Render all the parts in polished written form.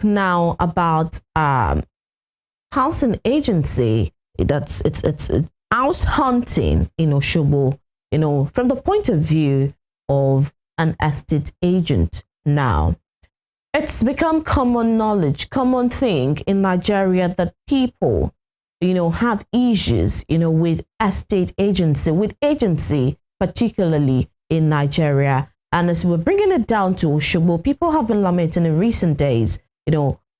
now about housing agency. It's house hunting in Osogbo, from the point of view of an estate agent now. It's become common knowledge, common thing in Nigeria that people, have issues, with estate agency, with agency, particularly in Nigeria. And as we're bringing it down to Osogbo, people have been lamenting in recent days,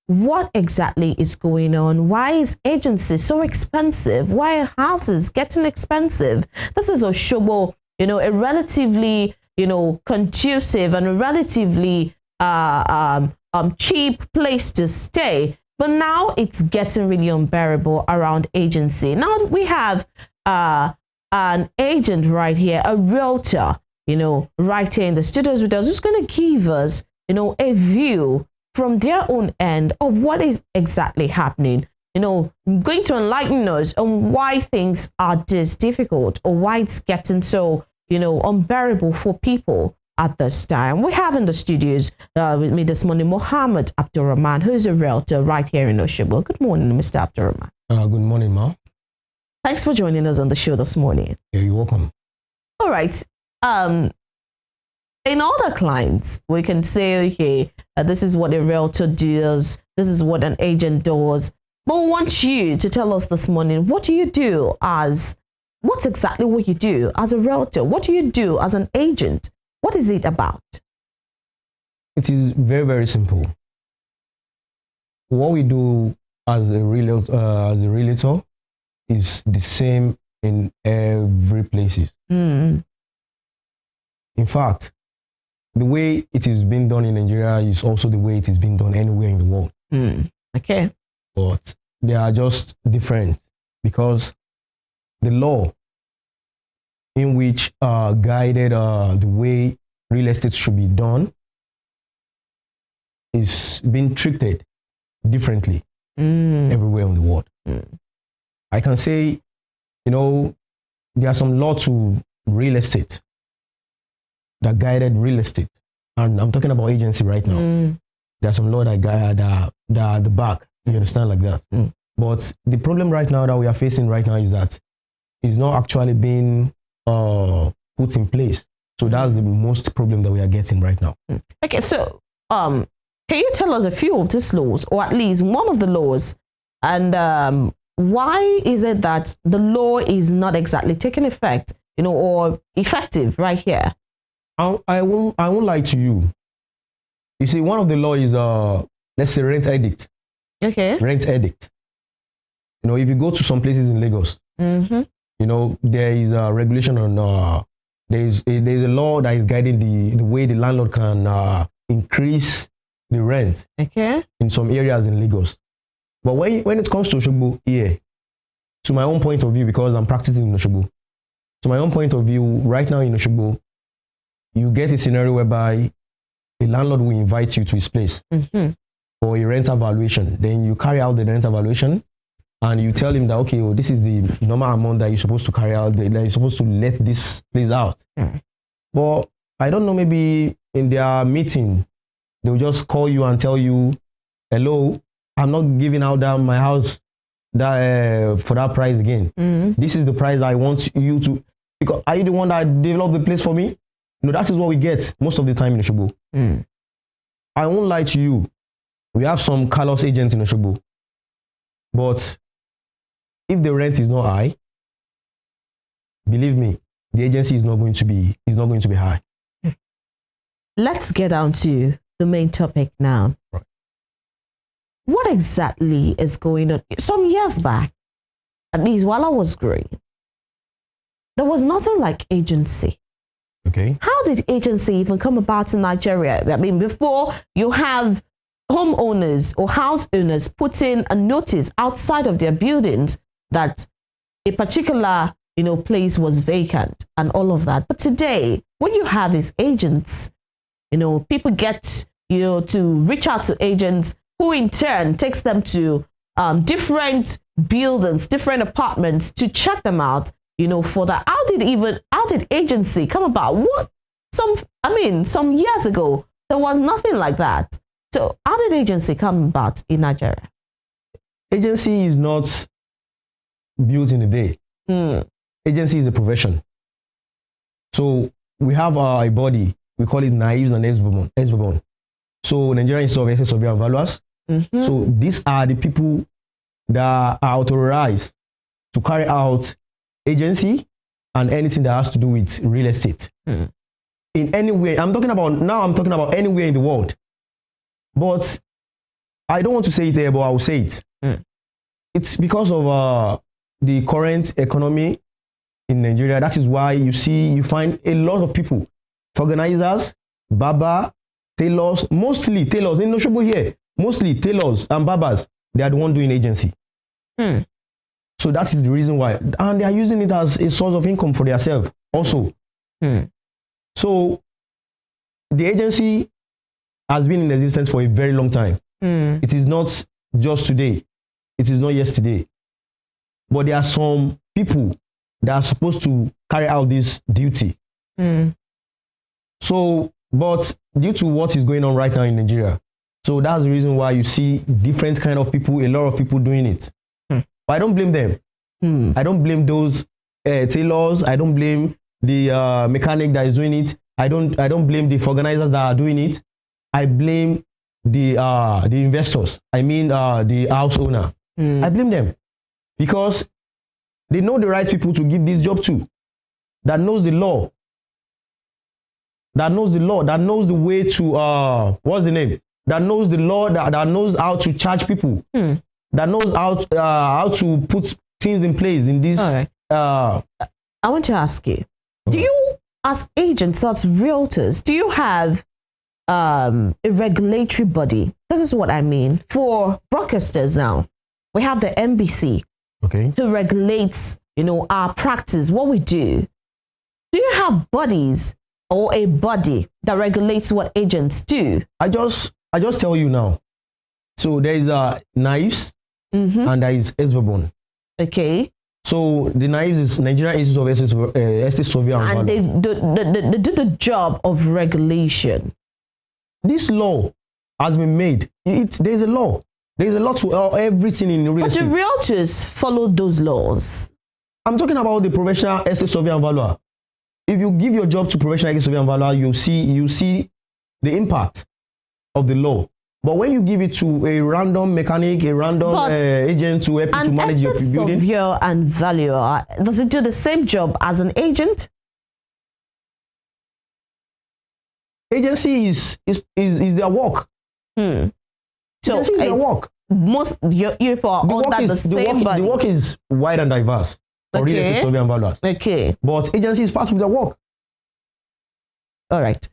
what exactly is going on? Why is agency so expensive? Why are houses getting expensive? This is Osogbo, a relatively, conducive and a relatively cheap place to stay. But now it's getting really unbearable around agency. Now we have an agent right here, a realtor, right here in the studios with us, who's going to give us, a view from their own end of what is exactly happening. Going to enlighten us on why things are this difficult or why it's getting so, unbearable for people at this time. We have in the studios with me this morning Mohammed Abdurrahman, who is a realtor right here in Osogbo. Good morning, Mr. Abdurrahman. Good morning, Ma. Thanks for joining us on the show this morning. Yeah, you're welcome. All right. In other clients, we can say, okay, this is what a realtor does, this is what an agent does. But we want you to tell us this morning, what's exactly what you do as a realtor? What do you do as an agent? What is it about? It is very, very simple. What we do as a realtor is the same in every places. In fact, the way it is being done in Nigeria is also the way it is being done anywhere in the world. Okay. But they are just different because the law in which guided the way real estate should be done is being treated differently everywhere in the world. I can say, there are some law to real estate that guided real estate. And I'm talking about agency right now. There are some law that guide that at the back. You understand, like that. But the problem right now that we are facing right now is that it's not actually being put in place. So that's the most problem that we are getting right now. Okay, so can you tell us a few of these laws, or at least one of the laws, and why is it that the law is not exactly taking effect, or effective right here? I won't lie to you. You see, one of the law is let's say rent edict. Okay. Rent edict. If you go to some places in Lagos, there is a regulation on there's a law that is guiding the way the landlord can increase the rent. Okay. In some areas in Lagos. But when it comes to Osogbo here, to my own point of view, because I'm practicing in Osogbo, to my own point of view, right now in Osogbo, you get a scenario whereby a landlord will invite you to his place for a rent evaluation. Then you carry out the rent evaluation and you tell him that, okay, well, this is the normal amount that you're supposed to carry out, that you're supposed to let this place out. But I don't know, maybe in their meeting, they'll just call you and tell you, hello, I'm not giving out my house for that price again. This is the price I want you to, because are you the one that developed the place for me? No, that is what we get most of the time in Osogbo. I won't lie to you. We have some callous agents in Osogbo. But if the rent is not high, believe me, the agency is not going to be high. Let's get down to the main topic now. Right. What exactly is going on? Some years back, at least while I was growing, there was nothing like agency. Okay. How did agency even come about in Nigeria? I mean, before you have homeowners or house owners putting a notice outside of their buildings that a particular, place was vacant and all of that. But today, what you have is agents. People get, to reach out to agents who in turn takes them to different buildings, different apartments to check them out, for that. How did agency come about? Some years ago, there was nothing like that. So how did agency come about in Nigeria? Agency is not built in a day. Agency is a profession. So we have a body, we call it naives and ex-bourbon. So Nigerian Institute of Ethics, Survey and Valuers. So these are the people that are authorized to carry out agency and anything that has to do with real estate. In any way, I'm talking about anywhere in the world. But I don't want to say it here, but I will say it. It's because of the current economy in Nigeria. That is why you find a lot of people, organizers, barber, tailors, mostly tailors in Osogbo here, mostly tailors and barbers. They are the one doing agency. So that is the reason why, and they are using it as a source of income for themselves also. So the agency has been in existence for a very long time. It is not just today. It is not yesterday. But there are some people that are supposed to carry out this duty. So, but due to what is going on right now in Nigeria, so that's the reason why you see different kind of people, a lot of people doing it. But I don't blame them. I don't blame those tailors. I don't blame the mechanic that is doing it. I don't blame the organizers that are doing it. I blame the investors. I mean the house owner. I blame them because they know the right people to give this job to, that knows the law, that knows the way to what's the name? That knows the law, that knows how to charge people, that knows how to put things in place in this. All right. I want to ask you, do you, as agents, as realtors, do you have a regulatory body? This is what I mean. For broadcasters now, we have the NBC, who regulates, our practice, what we do. Do you have bodies or a body that regulates what agents do? I just tell you now. So there is knives and there is ex-bourbon. Okay. So the knives is Nigerian Institute of Estate Survey and they do the job of regulation. This law has been made. There's a law. There's a law to everything in real estate. But the realtors follow those laws. I'm talking about the professional estate survey and valuer. If you give your job to professional estate survey and valuer, you see the impact of the law. But when you give it to a random mechanic, a random agent to help you to manage your building, an estate surveyor and valuer, does it do the same job as an agent? Agency is their work. So agency is their work. The work is wide and diverse for real estate survey and valuers. Okay. But agency is part of their work. All right.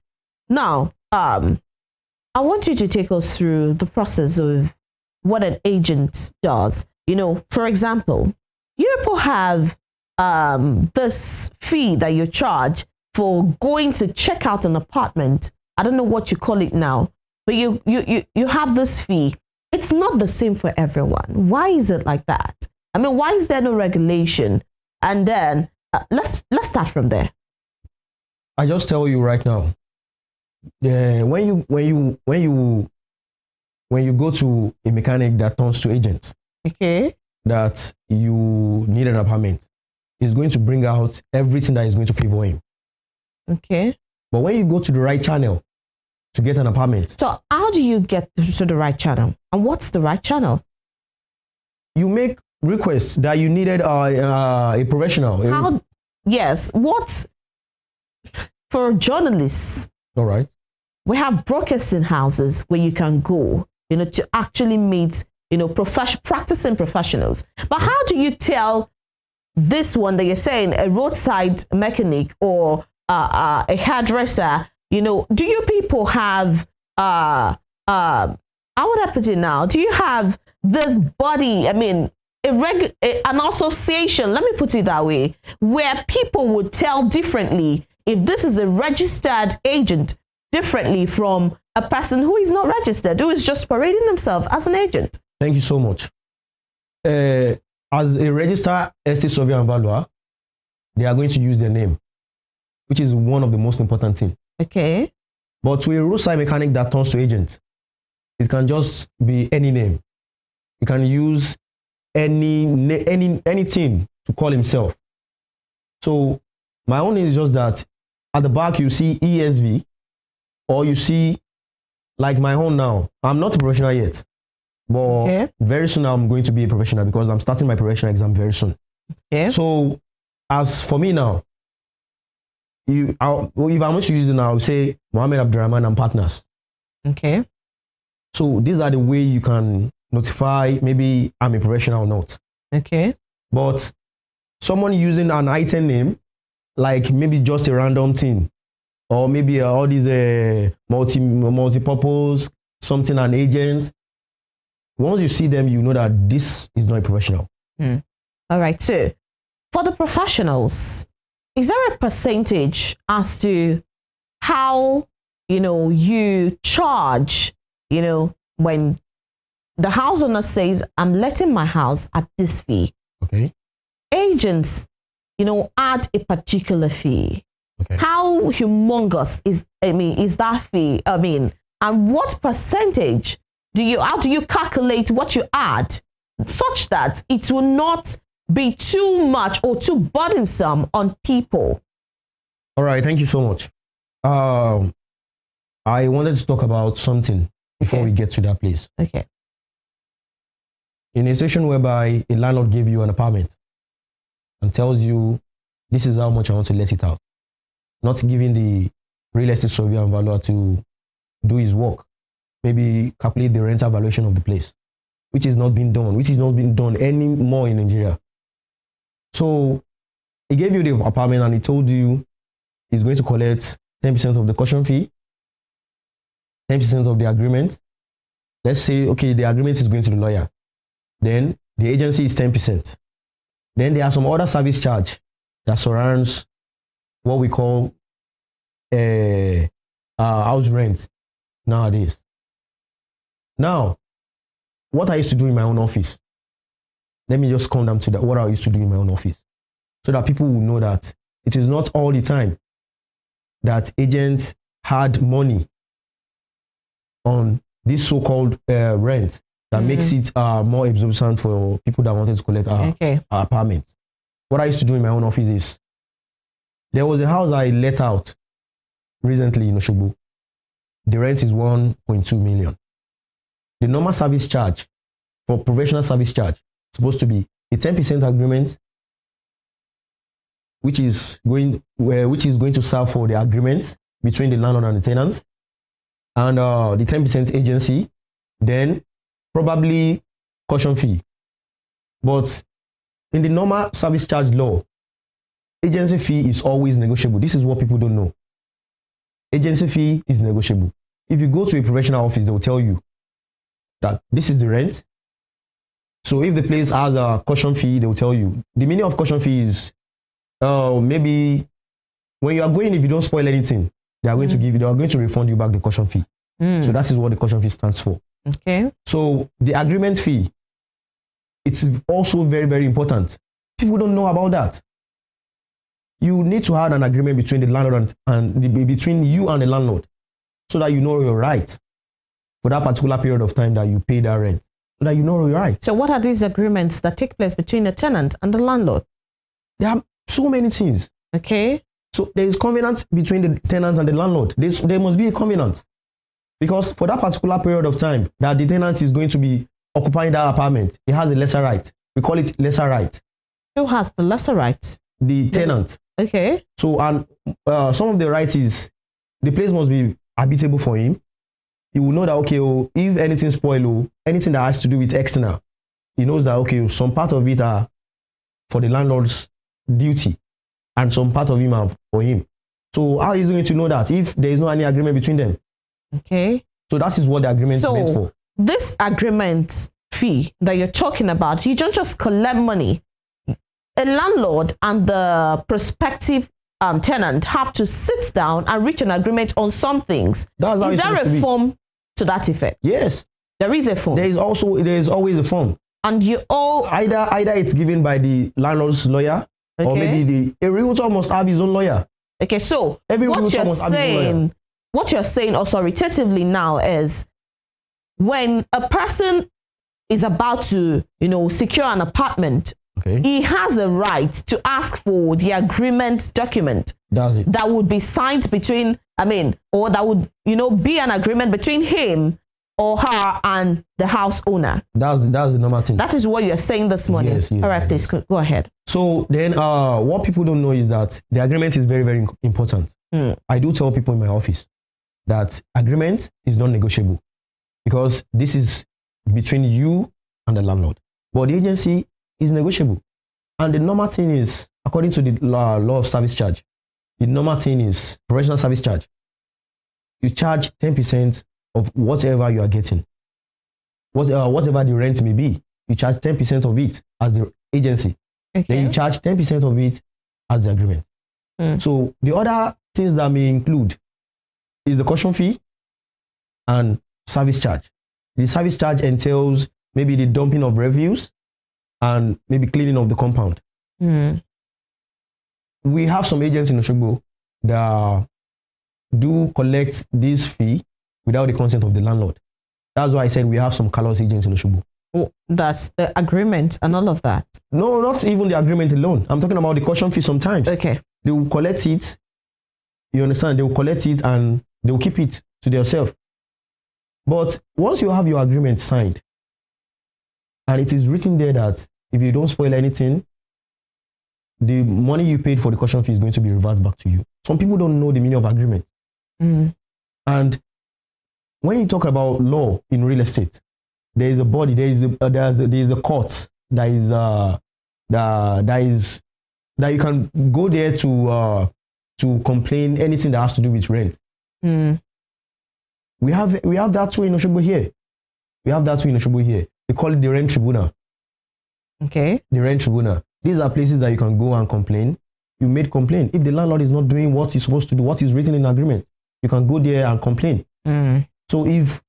Now, I want you to take us through the process of what an agent does. For example, you people have this fee that you charge for going to check out an apartment. I don't know what you call it now, but you have this fee. It's not the same for everyone. Why is it like that? I mean, why is there no regulation? And then let's start from there. I just tell you right now. When you go to a mechanic that turns to agent, that you need an apartment, is going to bring out everything that is going to favor him. But when you go to the right channel to get an apartment, so how do you get to the right channel? And what's the right channel? You make requests that you needed a professional. Yes. What's for journalists? All right. We have broadcasting houses where you can go, to actually meet, practicing professionals. But how do you tell this one that you're saying, a roadside mechanic or a hairdresser, do you people have, how would I put it now? Do you have this body, I mean, an association, let me put it that way, where people would tell differently if this is a registered agent differently from a person who is not registered, who is just parading himself as an agent? Thank you so much. As a registered estate surveyor and valuer, they are going to use their name, which is one of the most important things. Okay. But to a roadside mechanic that turns to agent, It can just be any name. He can use anything to call himself. So my own is just that at the back you see ESV, or you see like my own now. I'm not a professional yet, but very soon I'm going to be a professional because I'm starting my professional exam very soon. So as for me now, if I want to use it now, I'll say Mohammed Abdurrahman and partners. So these are the way you can notify maybe I'm a professional or not. But someone using an item name, like maybe just a random thing, or maybe all these multi-purpose, something, an agent. Once you see them, you know that this is not a professional. All right. So for the professionals, is there a percentage as to how, you charge, when the house owner says, I'm letting my house at this fee. Agents, add a particular fee. How humongous is that fee? And what percentage how do you calculate what you add such that it will not be too much or too burdensome on people? All right, thank you so much. I wanted to talk about something before we get to that place. In a situation whereby a landlord gave you an apartment and tells you, this is how much I want to let it out, not giving the real estate surveyor and valuer to do his work, maybe calculate the rental valuation of the place, which is not being done anymore in Nigeria. So he gave you the apartment and he told you he's going to collect 10% of the caution fee, 10% of the agreement. Let's say, okay, the agreement is going to the lawyer. Then the agency is 10%. Then there are some other service charge that surrounds what we call house rent nowadays. Now, what I used to do in my own office, let me just come down to that, what I used to do in my own office, so that people will know that it is not all the time that agents had money on this so-called rent that makes it more exorbitant for people that wanted to collect our apartments. What I used to do in my own office is, there was a house I let out recently in Osogbo. The rent is 1.2 million. The normal service charge for professional service charge supposed to be a 10% agreement, which is going to serve for the agreement between the landlord and the tenant, and the 10% agency, then probably caution fee. But in the normal service charge law, agency fee is always negotiable. This is what people don't know. Agency fee is negotiable. If you go to a professional office, they will tell you that this is the rent. So if the place has a caution fee, they will tell you. The meaning of caution fee is maybe when you are going, if you don't spoil anything, they are going to refund you back the caution fee. So that is what the caution fee stands for. So the agreement fee, it's also very, very important. People don't know about that. You need to have an agreement between the landlord and between you and the landlord, so that you know your rights for that particular period of time that you pay that rent, so that you know your rights. So what are these agreements that take place between the tenant and the landlord? There are so many things. So there is covenant between the tenant and the landlord. There must be a covenant, because for that particular period of time that the tenant is going to be occupying that apartment, he has a lesser right. We call it lesser right. Who has the lesser right? The tenant. So, and some of the rights is, the place must be habitable for him. He will know that, okay, if anything spoil, anything that has to do with external, he knows that, okay, some part of it are for the landlord's duty and some part of him are for him. So how is he going to know that if there is no any agreement between them? So that is what the agreement is meant for. This agreement fee that you're talking about, you don't just collect money. A landlord and the prospective tenant have to sit down and reach an agreement on some things. That's how is there a form to that effect? Yes. There is a form. There is always a form. And you all either it's given by the landlord's lawyer, or maybe a realtor must have his own lawyer. So what you're saying authoritatively now is, when a person is about to, secure an apartment, Okay. he has a right to ask for the agreement document. That's it. That would be signed between, or that would, be an agreement between him or her and the house owner. That's the normal thing. That is what you're saying this morning. Yes, All right, please go ahead. So then what people don't know is that the agreement is very, very important. I do tell people in my office that agreement is non-negotiable because this is between you and the landlord. But the agency is negotiable. And the normal thing is, according to the law of service charge, the normal thing is professional service charge. You charge 10% of whatever you are getting. Whatever the rent may be, you charge 10% of it as the agency. Okay. Then you charge 10% of it as the agreement. So the other things that may include is the caution fee and service charge. The service charge entails maybe the dumping of refuse and maybe cleaning of the compound. We have some agents in Osogbo that do collect this fee without the consent of the landlord. That's why I said we have some callous agents in Osogbo. Oh, that's the agreement and all of that. No, not even the agreement alone. I'm talking about the caution fee sometimes. Okay. They will collect it. You understand? They will collect it and they will keep it to themselves. But once you have your agreement signed, and it is written there that if you don't spoil anything, the money you paid for the caution fee is going to be reversed back to you. Some people don't know the meaning of agreement. And when you talk about law in real estate, there is a body, there is a court that you can go there to complain anything that has to do with rent. We have that too in Osogbo here. They call it the rent tribunal. Okay. The rent tribunal. These are places that you can go and complain. You made complaint. If the landlord is not doing what he's supposed to do, what is written in agreement, you can go there and complain. So if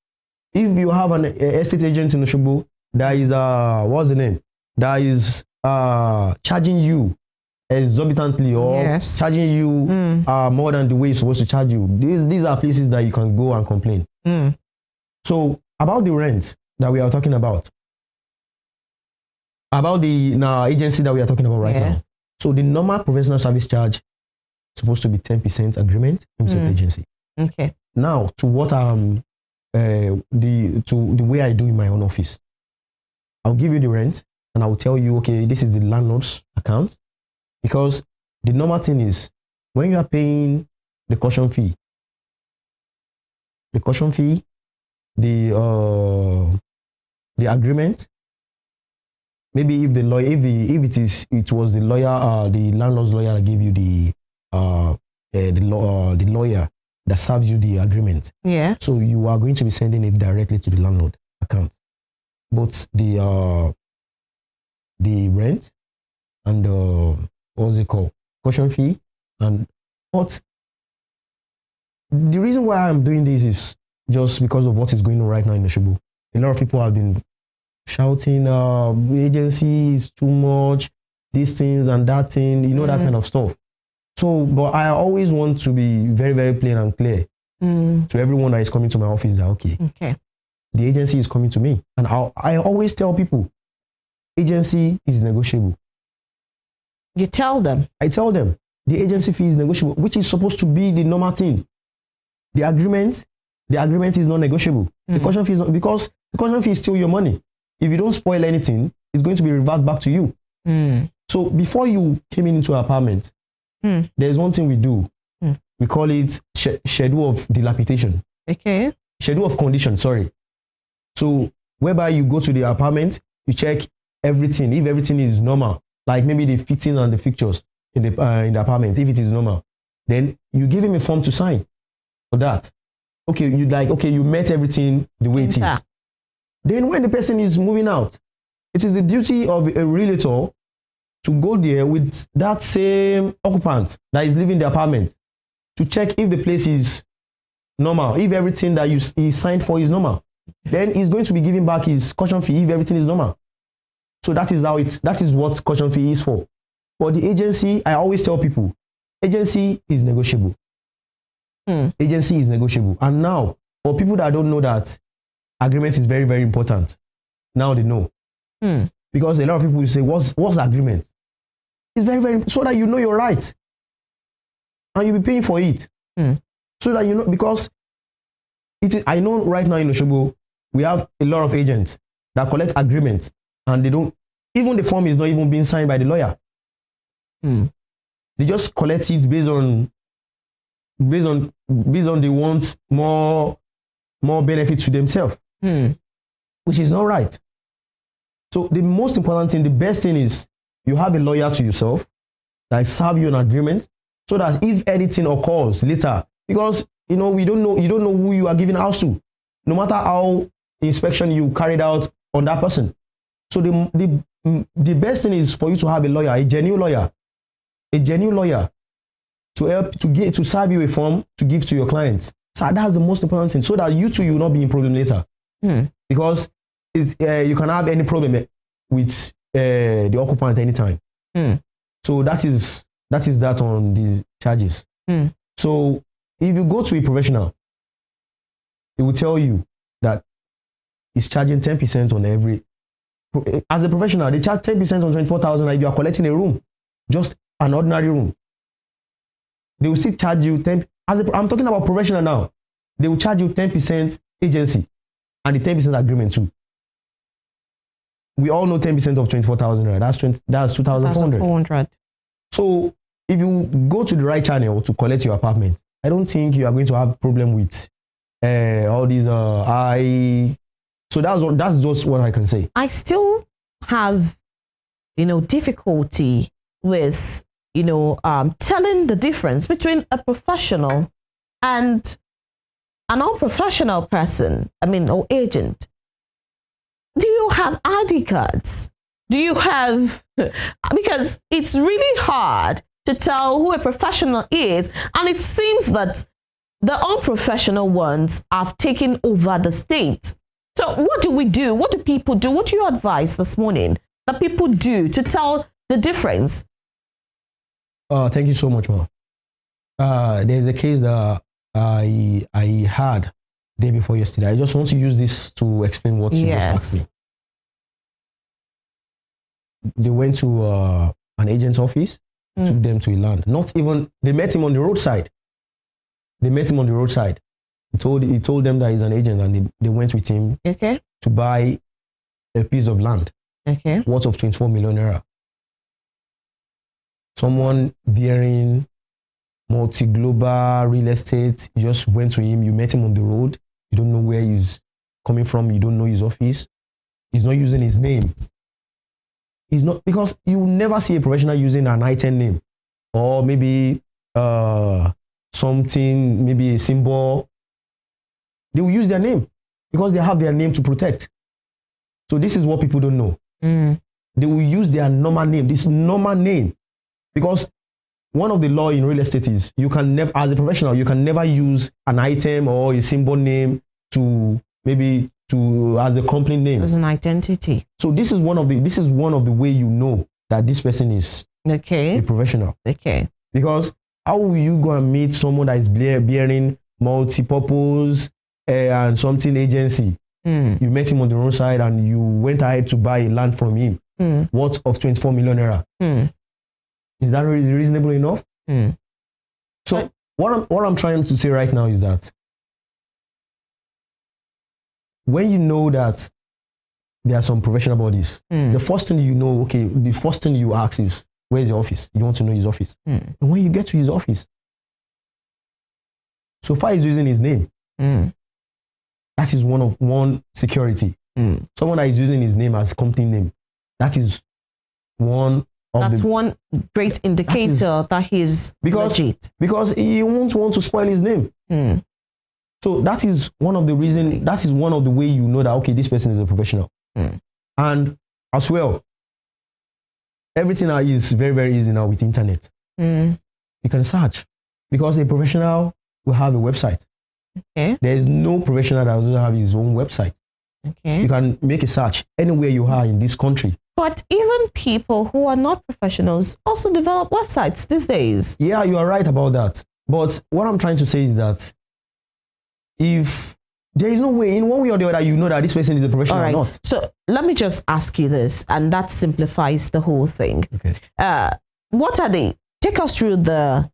you have an estate agent in Osogbo that is what's the name? That is charging you exorbitantly or charging you more than the way he's supposed to charge you. These are places that you can go and complain. So about the rent that we are talking about the agency that we are talking about right now. So the normal professional service charge is supposed to be 10% agreement, 10% agency. Okay. Now to what the way I do in my own office. I'll give you the rent and I will tell you, okay, this is the landlord's account. Because the normal thing is when you are paying the caution fee, the agreement, maybe if the lawyer, it was the lawyer, the landlord's lawyer that gave you the lawyer that serves you the agreement. Yes. So you are going to be sending it directly to the landlord account. But the rent and what's it called? Caution fee but the reason why I'm doing this is just because of what is going on right now in Osogbo. A lot of people have been shouting, agency is too much, these things and that thing, that kind of stuff. So, but I always want to be very, very plain and clear to everyone that is coming to my office that, okay, the agency is coming to me. And I always tell people, agency is negotiable. You tell them? I tell them the agency fee is negotiable, which is supposed to be the normal thing. The agreement is not negotiable. The caution fee is not, because the caution fee is still your money. If you don't spoil anything, it's going to be reverted back to you. So before you came into an apartment, there's one thing we do. We call it schedule of dilapidation. Okay. Schedule of condition, sorry. So whereby you go to the apartment, you check everything. If everything is normal, like maybe the fitting and the fixtures in the apartment, if it is normal, then you give him a form to sign for that. Okay, you met everything the way it is. Then when the person is moving out, it is the duty of a realtor to go there with that same occupant that is living in the apartment to check if the place is normal, if everything that he signed for is normal. Then he's going to be giving back his caution fee if everything is normal. So that is what caution fee is for. For the agency, I always tell people, agency is negotiable. Agency is negotiable. And now, for people that don't know that, agreement is very, very important. Now they know. Because a lot of people will say, what's the agreement? It's very, very, so that you know your right. And you'll be paying for it. So that you know, because I know right now in Osogbo, we have a lot of agents that collect agreements and they don't, even the form is not even being signed by the lawyer. They just collect it based on they want more benefit to themselves, which is not right. So the most important thing, the best thing is you have a lawyer to yourself that serve you an agreement, so that if anything occurs later, because you don't know who you are giving house to, no matter how inspection you carried out on that person. So the best thing is for you to have a lawyer, a genuine lawyer to help to serve you a form to give to your clients. So that's the most important thing, so that you too will not be in problem later. Because you can have any problem with the occupant anytime. So that is that on these charges. So if you go to a professional, it will tell you that it's charging 10% on every. As a professional, they charge 10% on 24,000 if you are collecting a room, just an ordinary room. They will still charge you 10. I'm talking about professional now. They will charge you 10% agency and the 10% agreement too. We all know 10% of 24,000, right? That's 2,400. So if you go to the right channel to collect your apartment, I don't think you are going to have problem with all these So that's just what I can say. I still have, difficulty with, telling the difference between a professional and an unprofessional person, or agent. Do you have ID cards? Do you have, because it's really hard to tell who a professional is, and it seems that the unprofessional ones have taken over the state. So what do we do? What do people do? What do you advise this morning that people do to tell the difference? Thank you so much, ma'am. There's a case that I had day before yesterday. I just want to use this to explain what you just asked me. They went to an agent's office, took them to a land. They met him on the roadside. He told them that he's an agent, and they went with him to buy a piece of land worth of 24 million naira. Someone bearing multi-global real estate, you just went to him, you met him on the road, you don't know where he's coming from, you don't know his office, he's not using his name. He's not, because you never see a professional using an item name, or maybe something, maybe a symbol. They will use their name because they have their name to protect. So this is what people don't know. They will use their normal name, this normal name, because one of the law in real estate is you can never, as a professional, you can never use an item or a symbol name to maybe as a company name, as an identity. So this is one of the way you know that this person is a professional. Because how will you go and meet someone that is bearing multi-purpose and something agency? You met him on the roadside and you went ahead to buy a land from him, worth of 24 million naira. Is that reasonable enough? So what I'm trying to say right now is that when you know that there are some professional bodies, the first thing the first thing you ask is, where's your office? You want to know his office. And when you get to his office, so far he's using his name. That is one security. Someone that is using his name as company name, that is one great indicator that he's legit. Because he won't want to spoil his name. So that is one of the reasons, that is one of the way you know that, okay, this person is a professional. And as well, everything now is very, very easy now with internet. You can search, because a professional will have a website. There is no professional that doesn't have his own website. You can make a search anywhere you are in this country. But even people who are not professionals also develop websites these days. Yeah, you are right about that. But what I'm trying to say is that if There is no way, in one way or the other, you know that this person is a professional or not. So let me just ask you this, and that simplifies the whole thing. Okay. What are they? Take us through the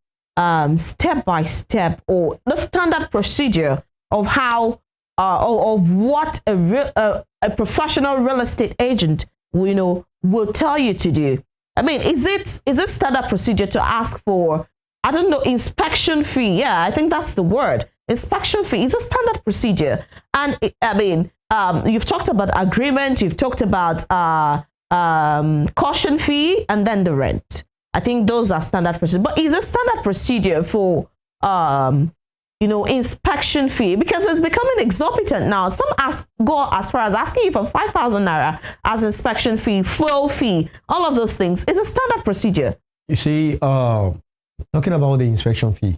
step-by-step or the standard procedure of how of what a professional real estate agent will tell you to do. I mean, is it standard procedure to ask for, I don't know, inspection fee? Yeah, I think that's the word. Inspection fee is a standard procedure. And I mean, you've talked about agreement, you've talked about caution fee, and then the rent. I think those are standard procedure. But is a standard procedure for inspection fee, because it's becoming exorbitant now. Some go as far as asking you for 5,000 naira as inspection fee, flow fee, all of those things. It's a standard procedure. You see, talking about the inspection fee,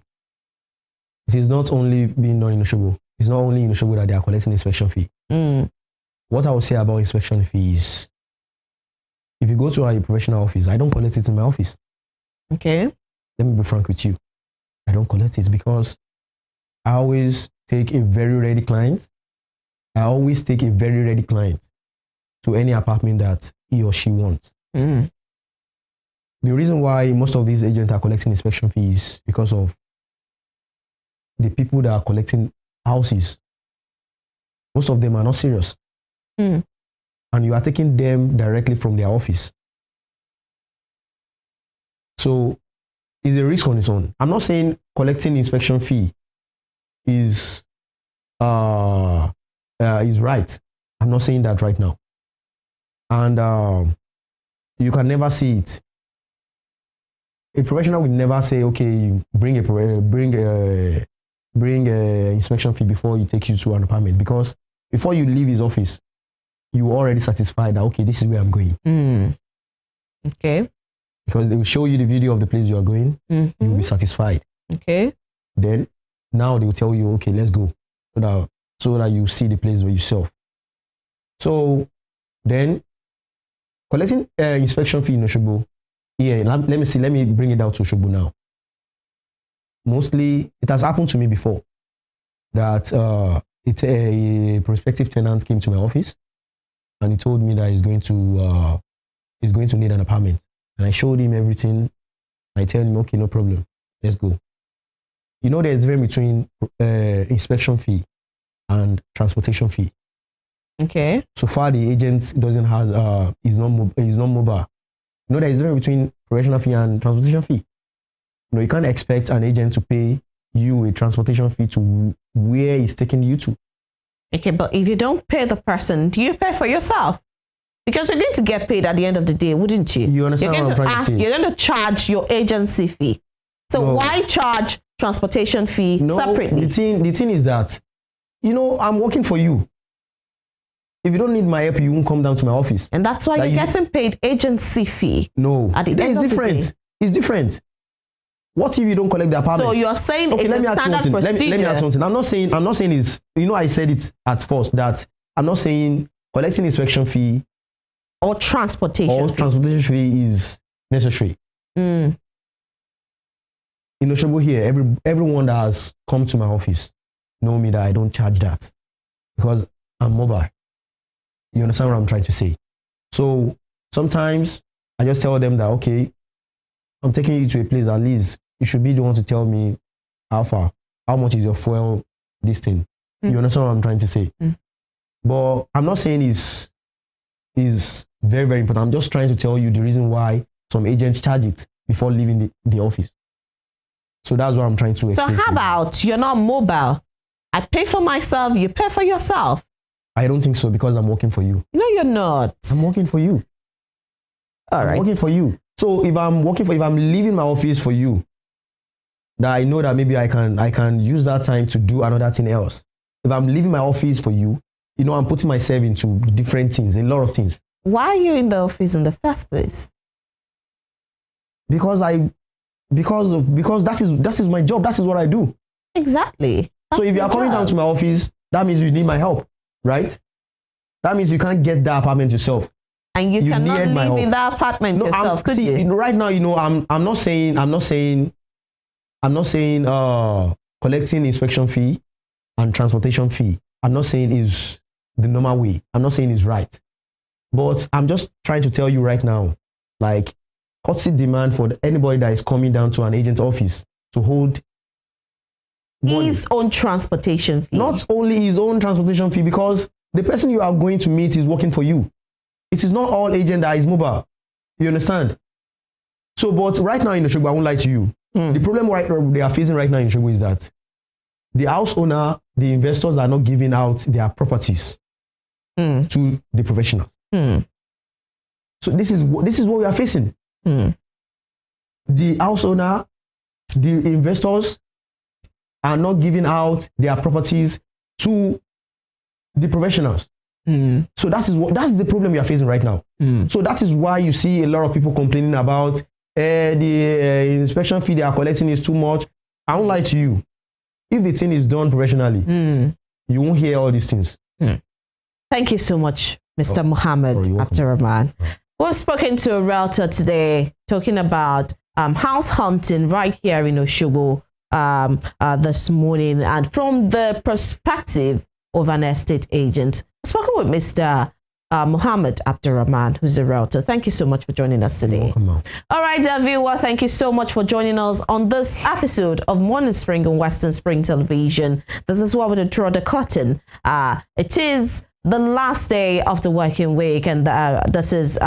it is not only being done in Osogbo. It's not only in Osogbo that they are collecting inspection fee. What I will say about inspection fee is, if you go to a professional office, I don't collect it in my office. Okay. Let me be frank with you. I don't collect it because I always take a very ready client. I always take a very ready client to any apartment that he or she wants. The reason why most of these agents are collecting inspection fees because of the people that are collecting houses. Most of them are not serious. And you are taking them directly from their office. So it's a risk on its own. I'm not saying collecting inspection fee is right. I'm not saying that right now. And you can never see it. A professional will never say, okay, bring a inspection fee before he takes you to an apartment, because before you leave his office, you are already satisfied that, okay, this is where I'm going. Okay. Because they will show you the video of the place you are going. You will be satisfied. Okay. Then now they will tell you, okay, let's go, so that you see the place by yourself. So then collecting inspection fee in Osogbo. Yeah, let me bring it down to Osogbo now. Mostly, it has happened to me before that a prospective tenant came to my office and he told me that he's going to need an apartment. And I showed him everything. I tell him, okay, no problem, let's go. You know, there's a difference between inspection fee and transportation fee. Okay. So far, the agent doesn't have is not mobile. You know, there is a difference between professional fee and transportation fee. You know, you can't expect an agent to pay you a transportation fee to where he's taking you to. Okay, but if you don't pay the person, do you pay for yourself? Because you're going to get paid at the end of the day, wouldn't you? You understand what I'm trying to say? You're going to charge your agency fee. So why charge transportation fee separately? The thing is that, you know, I'm working for you. If you don't need my help, you won't come down to my office. And that's why you're getting paid agency fee. No, at the end of the day. It's different. What if you don't collect the apartment? So you're saying it's a standard procedure. Let me add something. I'm not saying it's, you know, I said it at first that I'm not saying collecting inspection fee or transportation fee is necessary. In Osogbo here, everyone that has come to my office know me that I don't charge that because I'm mobile. You understand what I'm trying to say? So sometimes I just tell them that, okay, I'm taking you to a place, at least you should be the one to tell me how much is your fuel, this thing. You understand what I'm trying to say? But I'm not saying it's very, very important. I'm just trying to tell you the reason why some agents charge it before leaving the office. So that's what I'm trying to explain. So how about you're not mobile? I pay for myself, you pay for yourself. I don't think so, because I'm working for you. No, you're not. I'm working for you. All right. I'm working for you. So if I'm leaving my office for you, that I know that maybe I can use that time to do another thing else. If I'm leaving my office for you, you know, I'm putting myself into different things, a lot of things. Why are you in the office in the first place? Because that is my job. That is what I do. Exactly. So if you are coming down to my office, that means you need my help, right? That means you can't get that apartment yourself. And you cannot live in that apartment yourself, could you? Right now, you know, I'm not saying collecting inspection fee and transportation fee I'm not saying is the normal way. I'm not saying is right. But I'm just trying to tell you right now, like, courtesy demand for anybody that is coming down to an agent's office to hold money. His own transportation fee. Not only his own transportation fee, because the person you are going to meet is working for you. It is not all agent that is mobile. You understand? So, but right now in Osogbo, I won't lie to you. The problem they are facing right now in Osogbo is that the house owner, the investors are not giving out their properties to the professionals. So this is what we are facing. The house owner, the investors are not giving out their properties to the professionals. So that's the problem we are facing right now. So that is why you see a lot of people complaining about the inspection fee they are collecting is too much. I won't lie to you. If the thing is done professionally, you won't hear all these things. Thank you so much, Mr. Muhammad Abdurrahman. We've spoken to a realtor today talking about house hunting right here in Osogbo this morning, and from the perspective of an estate agent. We've spoken with Mr. Muhammad Abdurrahman, who's a realtor. Thank you so much for joining us today. All right, dear viewer, thank you so much for joining us on this episode of Morning Spring on Western Spring Television. This is where we draw the curtain. It is the last day of the working week, and this is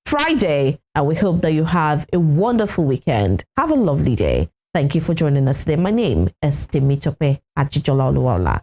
Friday, and we hope that you have a wonderful weekend. Have a lovely day. Thank you for joining us today. My name is Temitope Ajijola Oluwala.